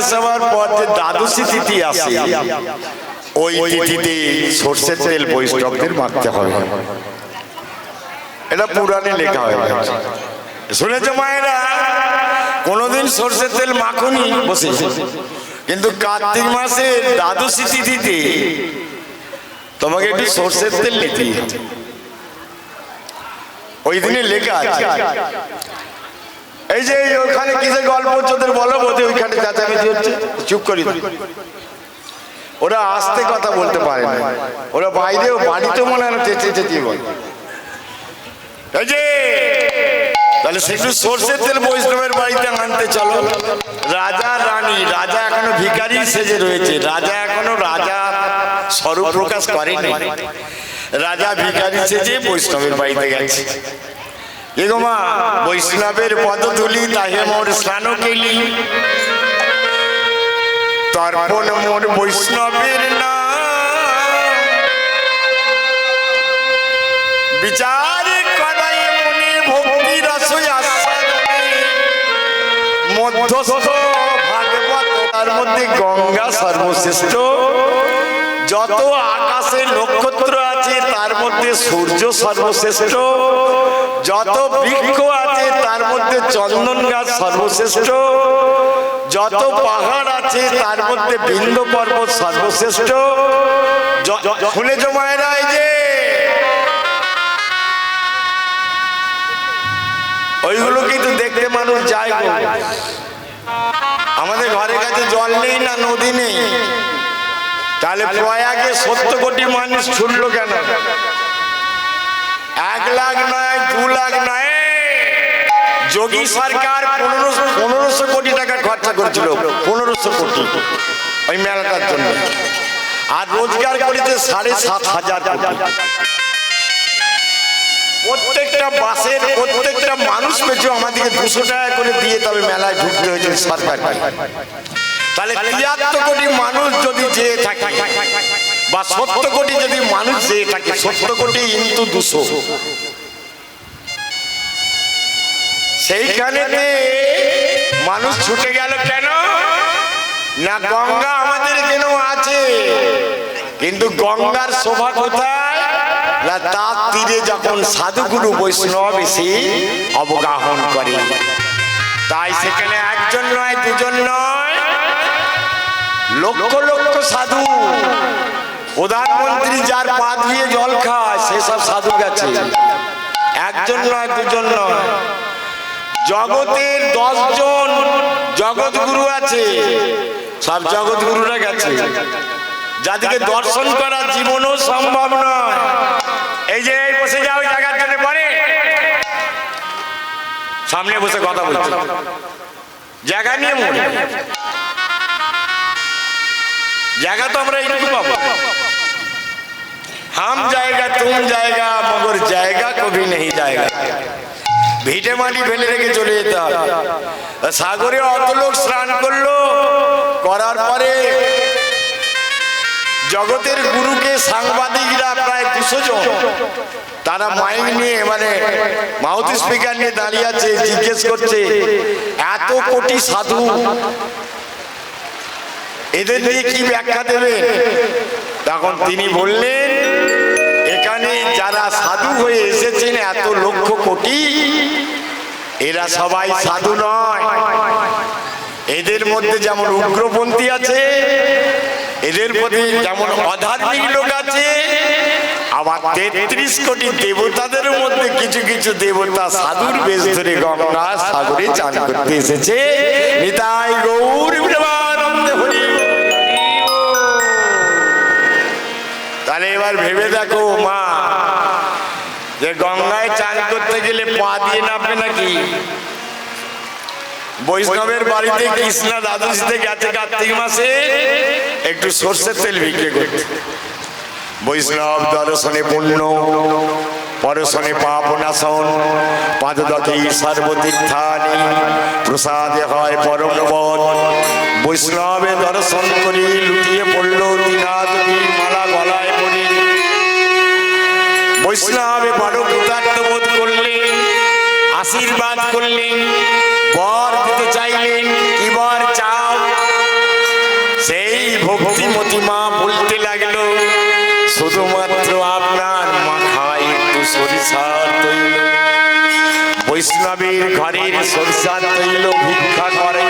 শেষ হওয়ার পর যে দ্বাদশী তিথি আসে, ওই তিথিতে সর্ষের তেল বৈষ্ণবদের মাখতে হবে। এটা পুরাণে লেখা হয়ে গেছে। শুনেছো মায়েরা? কোনোদিন সর্ষের তেল মাখুনি বসে, কিন্তু কার্তিক মাসে দ্বাদশী তিথিতে তোমাকে একটু সর্ষের তেল নিতেই হবে। ওই দিনে লেখা আছে। এই যে ওখানে কিসে গল্প হচ্ছে ওদের বলো, বোধ ওইখানে চেঁচামেচি হচ্ছে, চুপ করি। ওরা আস্তে কথা বলতে পারে না, ওরা বাইরেও বাড়িতেও মনে হয় চেঁচিয়ে চেঁচিয়ে বলে। এই যে তাহলে সেটু সর্ষের তেল বৈষ্ণবের বাড়িতে আনতে চলো। রাজা রানী, রাজা এখনো ভিখারি সেজে রয়েছে, রাজা এখনো রাজা স্বরূপ প্রকাশ করেনি। রাজা ভিখারি সেজে বৈষ্ণবের বাড়িতে গেছে। এগো মা, বৈষ্ণবের পদধূলি তাহে মোর স্নান কেলি, তর্পণ মোর বৈষ্ণবের নাম, বিচার করাই মনে ভক্তি রস আস্বাদনে, মধ্যস্থ ভাগবত তার মধ্যে গঙ্গা সর্বশ্রেষ্ঠ। যত আকাশে নক্ষত্র আছে তার মধ্যে সূর্য সর্বশ্রেষ্ঠ। যত বৃক্ষ আছে তার মধ্যে চন্দন গাছ সর্বশ্রেষ্ঠ। যত পাহাড় আছে তার মধ্যে বিন্ধ্য পর্বত সর্বশ্রেষ্ঠ। শুনেছ মায়েরা? এই যে ওইগুলো কিন্তু দেখতে মানুষ যায়। আমাদের ঘরের কাছে জল নেই না, নদী নেই, তাহলে প্রয়াগে 70 কোটি মানুষ ছুটলো কেন? 1 লাখ নয়, 2 লাখ নয়, যোগী সরকার 1500 কোটি টাকা খরচা করেছিল, 1500 কোটি ওই মেলাটার জন্য। আর রোজগার করেছে 7,500 কোটি। প্রত্যেকটা বাসের প্রত্যেকটা মানুষ পেছু আমাদেরকে 200 টাকা করে দিয়ে তবে মেলায় ঢুকতে হয়েছে সরকারকে। তাহলে 73 কোটি মানুষ যদি যেয়ে থাকে, বা 70 কোটি যদি মানুষ যেয়ে থাকে, 70 কোটি ইন্টু 200, সেইখানে মানুষ ছুটে গেল কেন? না গঙ্গা আমাদের কেন আছে, কিন্তু গঙ্গার শোভা কোথায়? না তার তীরে যখন সাধুগুরু বৈষ্ণব এসে অবগাহন করে। তাই সেখানে একজন নয়, দুজন নয়, লক্ষ লক্ষ সাধু। প্রধানমন্ত্রী যার পা ধুয়ে জল খায় সেসব সাধু গেছে, একজন নয়, দুজন নয়। জগতের 10 জন জগৎগুরু আছে, সব জগৎগুরুরা গেছে, যাদেরকে দর্শন করা জীবনও সম্ভব নয়। এই যে বসে যাও জায়গার জন্য পরে সামনে বসে কথা বলছে, জায়গা নিয়ে মনে জায়গা তো আমরা এইটুকু পাবো। हम जाएगा तुम जाएगा मगर जाएगा कभी नहीं जाएगा। ভিটে মাটি ফেলে রেখে চলে যেতে হবে। সাগরে অত লোক স্নান করলো, করার পরে জগতের গুরুকে সাংবাদিকরা প্রায় 200 জন, তারা মাইক নিয়ে মানে মাউথ স্পিকার নিয়ে দাঁড়িয়ে আছে, জিজ্ঞেস করছে এত কোটি সাধু এদের নিয়ে কি ব্যাখ্যা দেবেন? তখন তিনি বললেন, এখানে যারা সাধু হয়ে এসেছেন এত লক্ষ কোটি, এরা সবাই সাধু নয়। এদের মধ্যে যেমন উগ্রপন্থী আছে, এদের প্রতি যেমন অধার্মিক লোক আছে, আবার 33 কোটি দেবতাদের মধ্যে কিছু কিছু দেবতা সাধুর বেশ ধরে গঙ্গা সাগরে চান করতে এসেছে। নিতাই গৌর প্রেমানন্দে হরি। তাহলে এবার ভেবে দেখো মা, যে গঙ্গায় চান করতে গেলে পা দিয়ে নামবে নাকি? বৈষ্ণবের বাড়িতে কৃষ্ণা দ্বাদশীতে গেছে কার্তিক মাসে একটু সর্ষের তেল বিক্রি করতে। বৈষ্ণব দর্শনে পুণ্য, পরশনে পাপ নাশন, পাদদতি সর্বতীর্থানি, প্রসাদে হয় পরম পদ। বৈষ্ণবে দর্শন করি লুটিয়ে পড়ল তিনাদী মালা গলায় পড়ি। বৈষ্ণবে বড় কৃতার্থ বোধ করলেন, আশীর্বাদ করলেন, বর দিতে চাইলেন। কি বর চাও? প্রতিমা বলতে লাগলো, শুধুমাত্র আপনার মাথায় একটু সরিষার তৈল, বৈষ্ণবের ঘরের সরিষার তৈল ভিক্ষা করে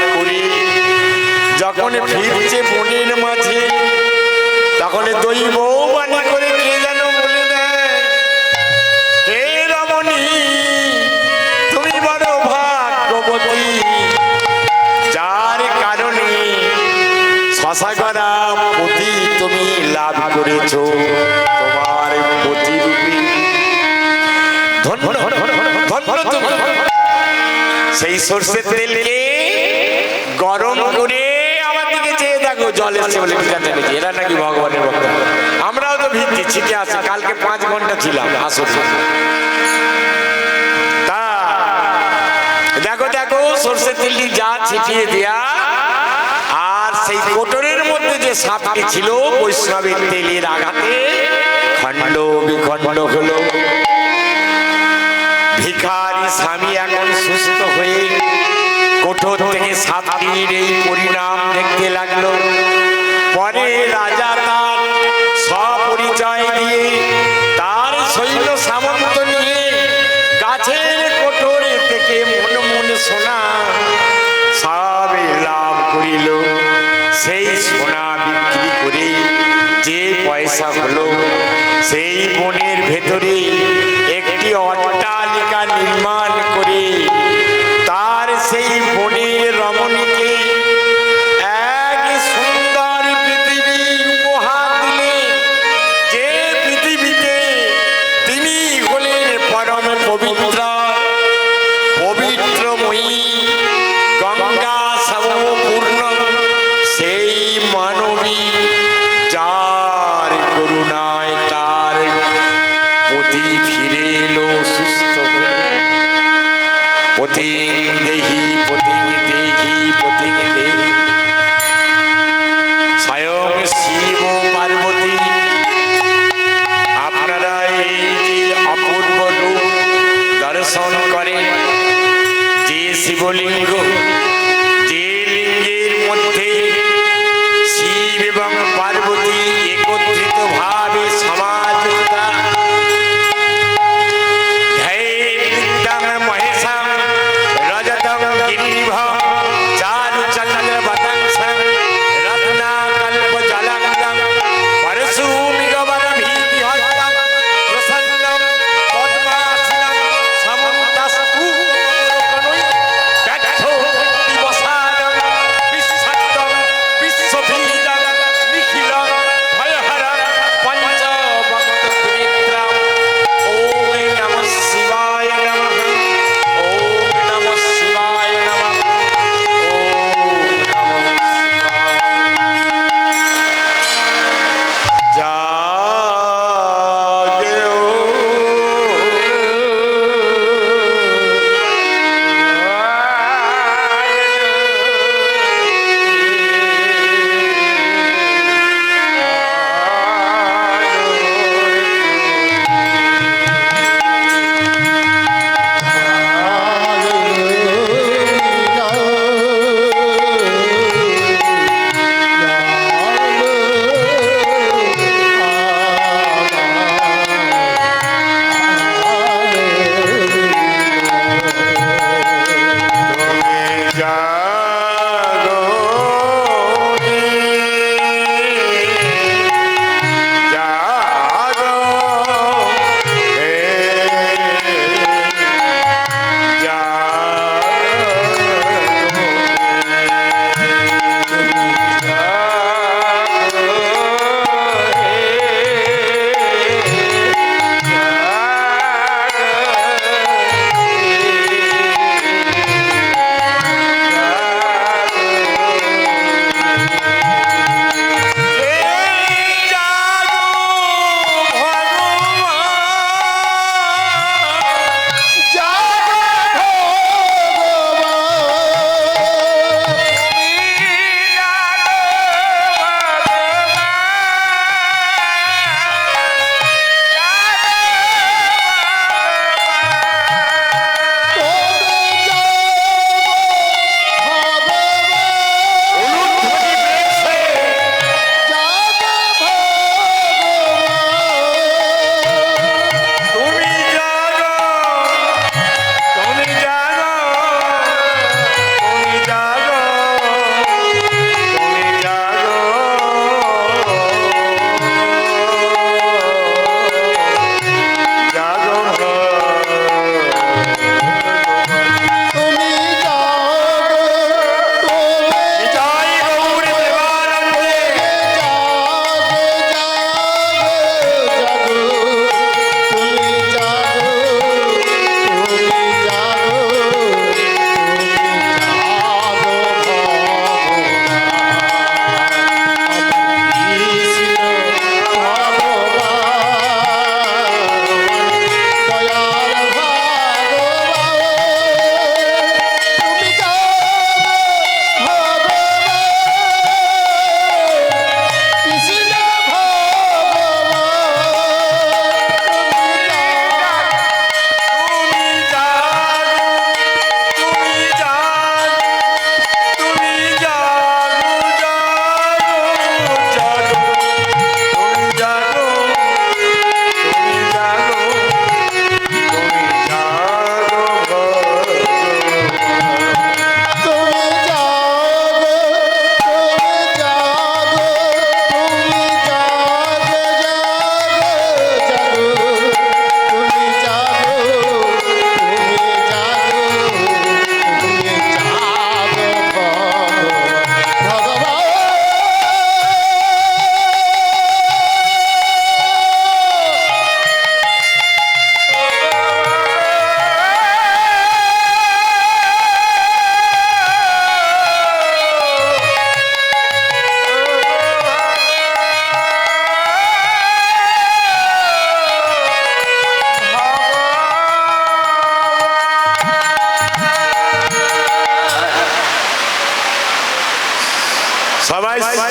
যখন ফিরছে বনের মাঝে, তখন দৈব বাণী করে কে যেন বলে দেয়, হে রমণী তুমি বড় ভাগ্যবতী, যার কারণে শশাগরা পতি তুমি লাভ করেছ, তোমার পতিরূপী ধন্য ধন্য তুমি। সেই সর্ষের তেলকে গরম করে আমার দিকে চেয়ে দেখো, জল এসছে বলে ঠিকাতে নেই, এরা নাকি ভগবানের ভক্ত। আমরাও তো ভিড় দিচ্ছি, কে আছে? কালকে 5 ঘন্টা ছিলাম আসলে। তা দেখো দেখো সর্ষের তেলটি যা ছিটিয়ে দেয়া, আর সেই কোটরের মধ্যে যে সাপটি ছিল বৈষ্ণবের তেলের আঘাতে খণ্ড বিখণ্ড হলো। ভিখারি স্বামী এখন সুস্থ হয়ে কোঠর থেকে সাপটির এই পরিণাম দেখতে লাগলো। পরে রাজা তার স্বপরিচয় দিয়ে তার সৈন্য সামন্ত নিয়ে গাছের কোঠরে থেকে মনে মনে সোনা সবে লাভ করিল। সেই সোনা বিক্রি করে যে পয়সা হলো, সেই বনের ভেতরে একটি অট্টালিকা নির্মাণ করে তার সেই বনের রমণীকে এক সুন্দর পৃথিবী উপহার দিলে, যে পৃথিবীতে তিনি হলেন পরম পবিত্র পবিত্রময়ী গঙ্গা সমপূর্ণ সেই মানবী, যার করুণায় তার পতি ফিরে এলো সুস্থ হয়ে। পতি দেহি পতি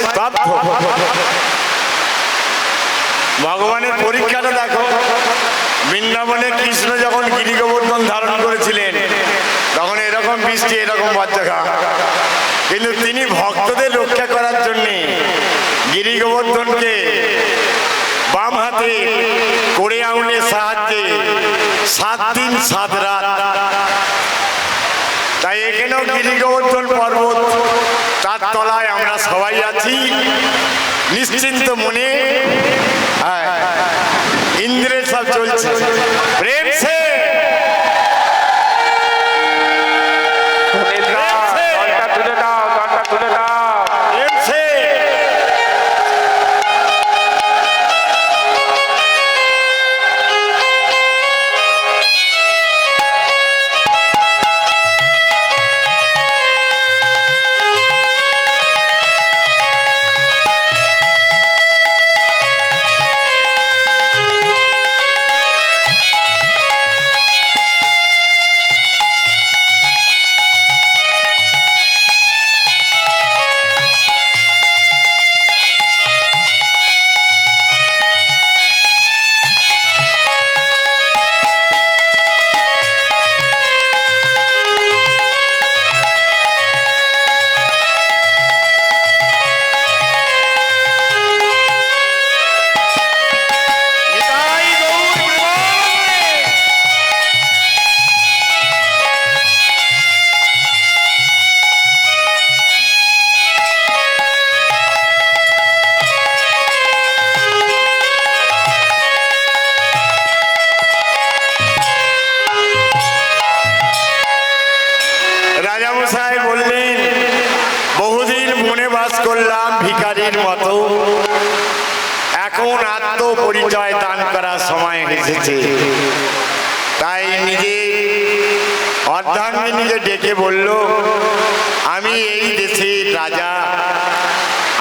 স্তব্ধ। ভগবানের পরীক্ষাটা দেখো, বৃন্দাবনে কৃষ্ণ যখন গিরি গোবর্ধন ধারণ করেছিলেন তখন এরকম বৃষ্টি, এরকম বজ্রঘা, কিন্তু তিনি ভক্তদের রক্ষা করার জন্য গিরি গোবর্ধনকে বাম হাতে করে আঙুলের সাহায্যে 7 দিন 7 রাত, তাই এখানেও গিরি গোবর্ধন পর্বত, তার তলায় আমরা সবাই আছি নিশ্চিন্ত মনে। হ্যাঁ, ইন্দ্রের সব চলছে প্রেম সে। দলটা তুলে দাও, দলটা তুলে দাও। প্রেম সে। রাজামশাই বললেন, বহুদিন বনে বাস করলাম ভিখারির মতো, এখন আত্মপরিচয় দান করার সময় এসেছে। তাই নিজে অর্ধাঙ্গিনীকে ডেকে বলল, আমি এই দেশের রাজা,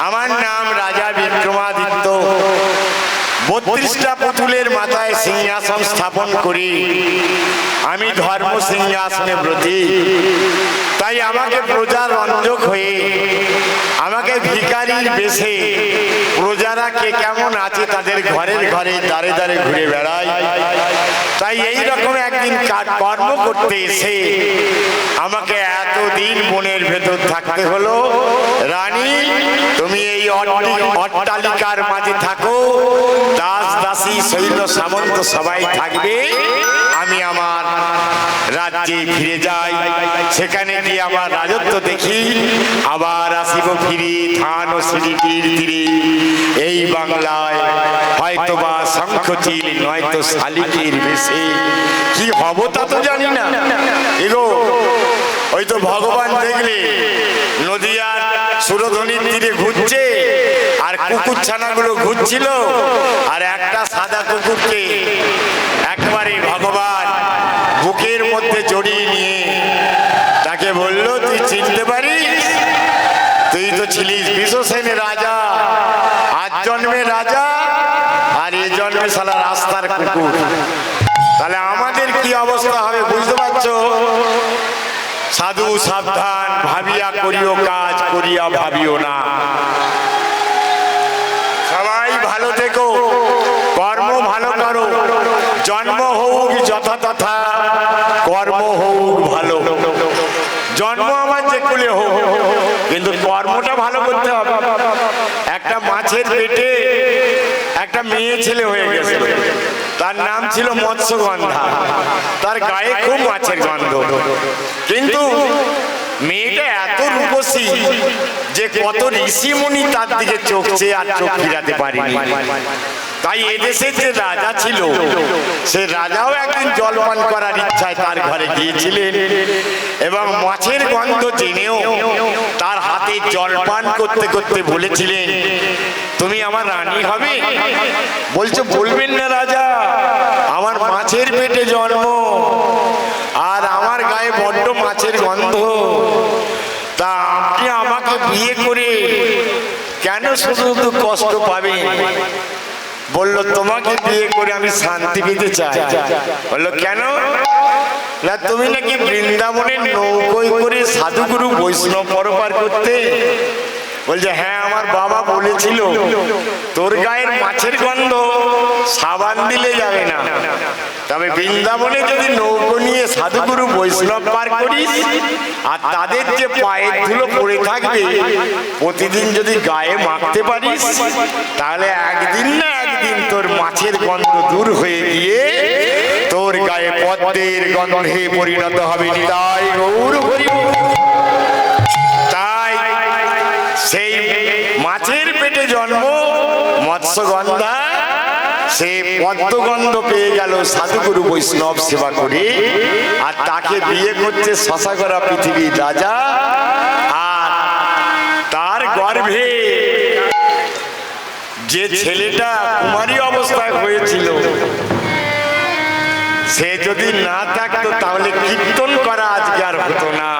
আমার নাম রাজা বিক্রমাদিত্য। 32টা পুতুলের মাথায় সিংহাসন স্থাপন করি, আমি ধর্ম সিংহাসনে ব্রতী। তাই আমাকে প্রজার রঞ্জক হয়ে, আমাকে ভিখারির বেশে প্রজারা কে কেমন আছে তাদের ঘরের ঘরে দ্বারে দ্বারে ঘুরে বেড়ায়। তাই এই রকম একদিন কর্ম করতে এসে আমাকে এতদিন বনের ভেতর থাকতে হলো। রানী, তুমি এই অট্টালিকার মাঝে থাকো, দাস দাসী সৈন্য সামন্ত সবাই থাকবে, আমি আমার রাজ্যে ফিরে যাই, সেখানে গিয়ে আমার রাজত্ব দেখি, আবার আসিব ফিরে ধান ও সিঁড়িটির তীরে এই বাংলায়, হয়তোবা শঙ্খচিল নয়তো শালিকের বেশে। কি হব তা তো জানি না। এগো, ওই তো ভগবান দেখলে নদিয়ার সুরধনির তীরে ঘুরছে, আর কুকুর ছানাগুলো ঘুরছিল, আর একটা সাদা কুকুরকে একবারে ভগবান বুকের মধ্যে জড়িয়ে নিয়ে তাকে বলল, তুই চিনতে পারিস? তুই তো ছিলিস বিশ্বসেনের রাজা, আজ জন্মে রাজা, আর এ জন্মে শালা রাস্তার কুকুর। তাহলে আমাদের কি অবস্থা হবে বুঝতে পারছো? সাধু সাবধান, ভাবিয়া করিও কাজ, করিয়া ভাবিও না। সবাই ভালো থেকো, কর্ম ভালো করো, জন্ম হোক যথাতথা, কর্ম হোক ভালো। জন্ম আমার যে কুলে হোক, কিন্তু কর্মটা ভালো করতে হবে। একটা মাছের পেটে একটা মেয়ে ছেলে হয়ে গেছে, তার নাম ছিল মৎস্যগন্ধা, তার গায়ে খুব মাছের গন্ধ, কিন্তু মেয়েটা এত রূপসী যে কত ঋষিমুনি তার দিকে চোখ চেয়ে আর চোখ ফিরাতে পারেনি। তাই এদেশে যে রাজা ছিল, সে রাজাও একদিন জলপান করার ইচ্ছায় তার ঘরে গিয়েছিলেন, এবং মাছের গন্ধ জেনেও তার হাতে জলপান করতে করতে বলেছিলেন, তুমি আমার রানী হবে? বলছে, বলবেন না রাজা, আমার মাছের পেটে জন্ম, আর আমার গায়ে বড্ড মাছের গন্ধ, তা আপনি আমাকে বিয়ে করে কেন শুধু শুধু কষ্ট পাবেন? বলল, তোমাকে বিয়ে করে আমি শান্তি পেতে চাই। বললো, কেন? না, তুমি নাকি বৃন্দাবনের নৌকোয় করে সাধুগুরু বৈষ্ণব পরপার করতে, বলছে হ্যাঁ আমার বাবা বলেছিল তোর গায়ের মাছের গন্ধ সাবান দিলে যাবে না, তবে বৃন্দাবনে যদি নৌকো নিয়ে সাধুগুরু বৈষ্ণব পার করিস আর তাদের যে পায়ের ধুলো পড়ে থাকবে প্রতিদিন যদি গায়ে মাখতে পারিস তাহলে একদিন না একদিন তোর মাছের গন্ধ দূর হয়ে গিয়ে তোর গায়ে পদ্মের গন্ধে পরিণত হবে। নিতাই গৌর হরি বল। তাই সেই মাছের পেটে জন্ম মৎস্যগন্ধা, সে পদ্মগন্ধ পেয়ে গেল সাধুগুরু বৈষ্ণব সেবা করে, আর তাকে বিয়ে করছে শশাকরা পৃথিবীর রাজা। আর তার গর্ভে যে ছেলেটা কুমারী অবস্থায় হয়েছিল সে যদি না থাকতো তাহলে কীর্তন করা আজকে আর হতো না,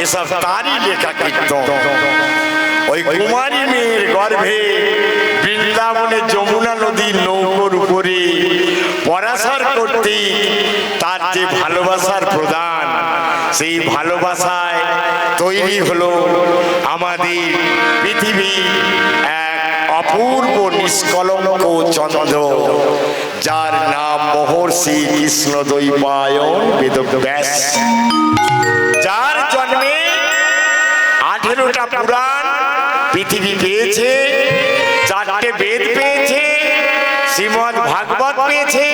এসব তারই লেখা কীর্তন। ওই কুমারী মেয়ের গর্ভে বৃন্দাবনে যমুনা নদীর নৌকোর উপরে পরাশর করতে তার যে ভালোবাসার প্রদান, সেই ভালোবাসায় তৈরি হলো আমাদের পৃথিবী এক অপূর্ব নিষ্কলঙ্ক চন্দ্র, যার নাম মহর্ষি কৃষ্ণ দ্বৈপায়ন বেদব্যাস, যার জন্মে 18টা পুরাণ পৃথিবী পেয়েছে, 4টে বেদ পেয়েছে, শ্রীমদ্ ভাগবত পেয়েছে,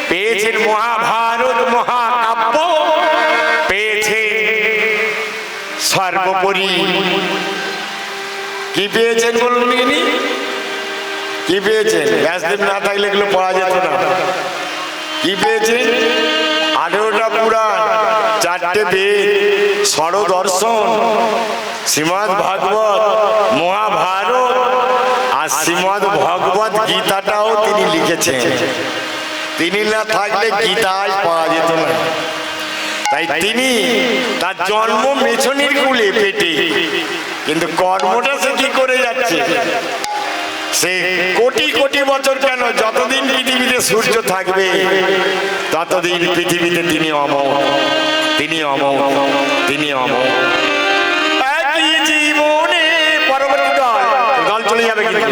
পেয়েছেন মহাভারত মহাকাব্য পেয়েছে, সর্বোপরি কি পেয়েছেন বলুন তিনি? কি পেয়েছেন? ব্যাসদেব না থাকলে এগুলো পাওয়া যেত না। কি পেয়েছেন? 18টা পুরাণ, 4টে বেদ, ষড়দর্শন, শ্রীমদ্ ভাগবত মহাভারত, আর শ্রীমদ্ ভগবত গীতাটাও তিনি লিখেছেন। তিনি না থাকলে গীতাই পাওয়া যেত না। তাই তিনি তার জন্ম মেছনির কুলে পেটে, কিন্তু কর্মটা সে কি করে যাচ্ছে? সে কোটি কোটি বছর কেন, যতদিন পৃথিবীতে সূর্য থাকবে ততদিন পৃথিবীতে তিনি অমর, তিনি অমর, তিনি অমর। একই জীবনে পরবর্তী দল চলে যাবে, কিন্তু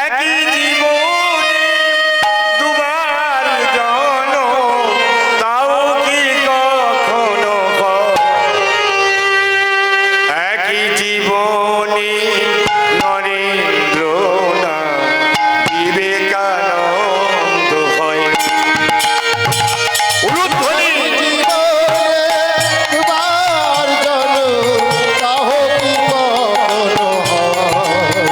একই জীবনে দুবার জনম, তাও কি কখনো একই জীবনে নরেন্দ্র না বিবেকানন্দ হয়। উলুধ্বনি দুবার জনম, তাও কি কখনো হয়।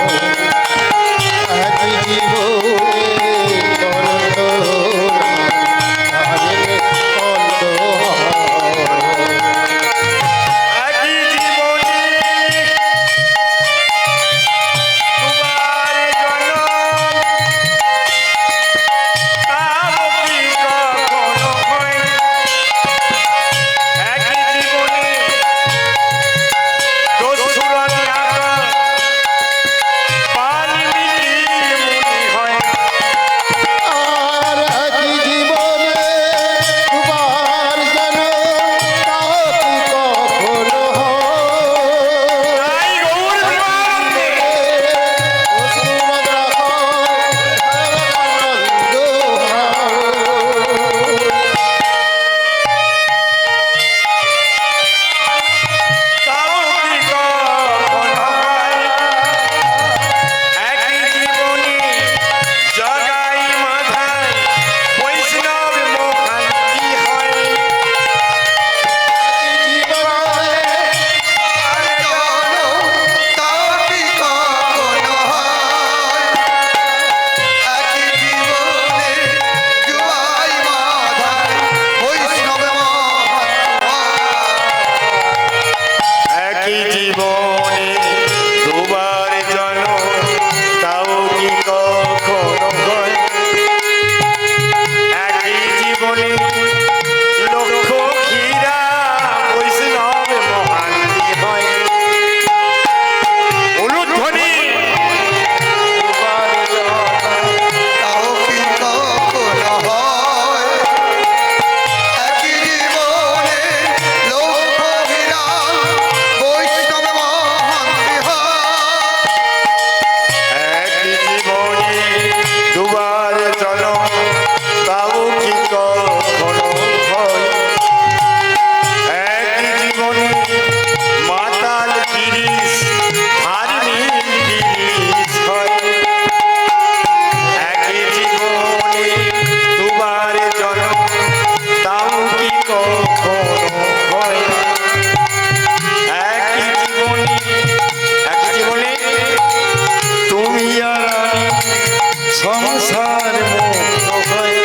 সংসার মুক্ত হয়ে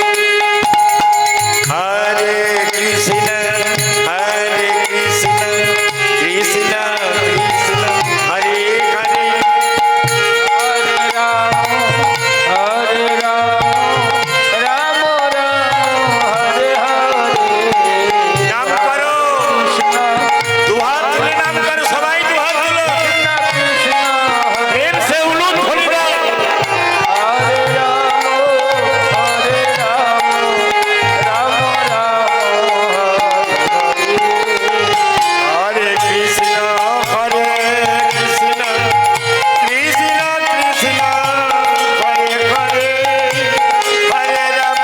হরে কৃষ্ণ কৃষ্ণ কৃষ্ণ হরে হরে হরে রাম রাম রাম হরে হরে নাম করো দুহাত তুলে নাম করো সবাই দুহাত তুলো কৃষ্ণ প্রেম সে উলুদ ধরে দাও হরে রাম হরে কৃষ্ণ কৃষ্ণ কৃষ্ণ কৃষ্ণ হরে হরে হরে রাম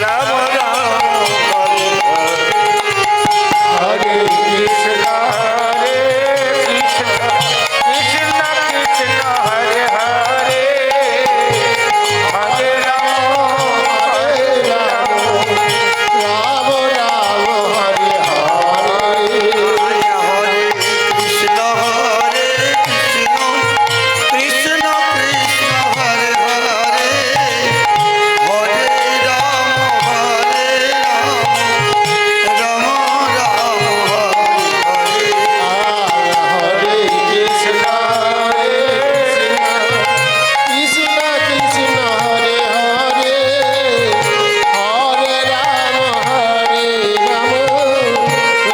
রাম রাম হরে হরে হরে কৃষ্ণ কৃষ্ণ কৃষ্ণ হরে হরে হরে রাম রাম রাম হরে হরে হরে কৃষ্ণ কৃষ্ণ কৃষ্ণ হরে হরে হরে রাম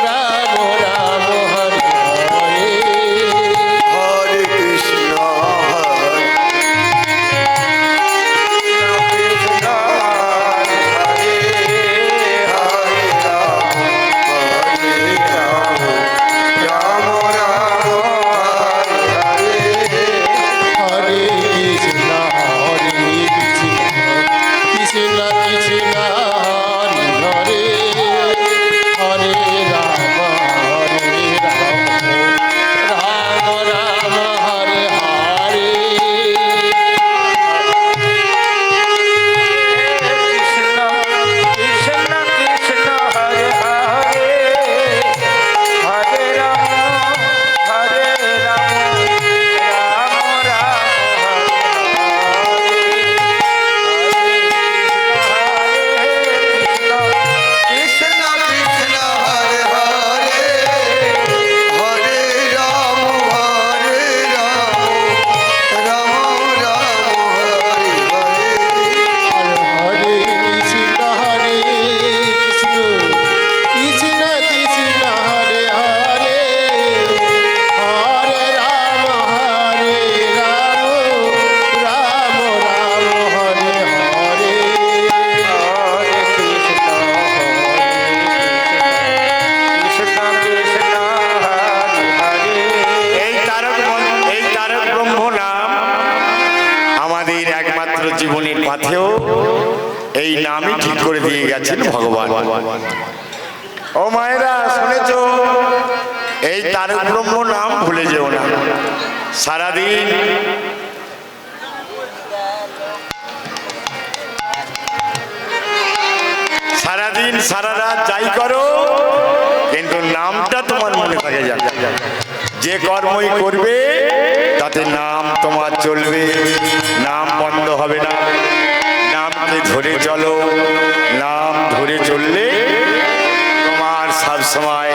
রাম রাম হরে হরে হরে কৃষ্ণ কৃষ্ণ কৃষ্ণ হরে হরে হরে রাম রাম রাম হরে হরে হরে কৃষ্ণ হরে কৃষ্ণ কৃষ্ণ কৃষ্ণ হরে হরে হরে রাম রাম রাম হরে হরে কৃষ্ণ কৃষ্ণ কৃষ্ণ হরে হরে হরে রাম রাম রাম কৃষ্ণ কৃষ্ণ হরে হরে হরে রাম রাম রাম হরে হরে হরে কৃষ্ণ কৃষ্ণ কৃষ্ণ হরে হরে হরে রাম রাম রাম হরে হরে হরে কৃষ্ণ কৃষ্ণ কৃষ্ণ হরে হরে এই তারক ব্রহ্ম নাম আমাদের একমাত্র জীবনের পাথেও এই নামই ঠিক করে দিয়ে গেছেন ভগবান। ও মায়েরা শুনেছ, এই তারক ব্রহ্ম নাম ভুলে যেও না। সারাদিন সারা রাত যাই করো, কিন্তু নামটা তোমার মনে থাকে যাবে। যে কর্মই করবে তাতে নাম তোমার চলবে, নাম বন্ধ হবে না। নামকে ধরে চলো, নাম ধরে চললে তোমার সব সময়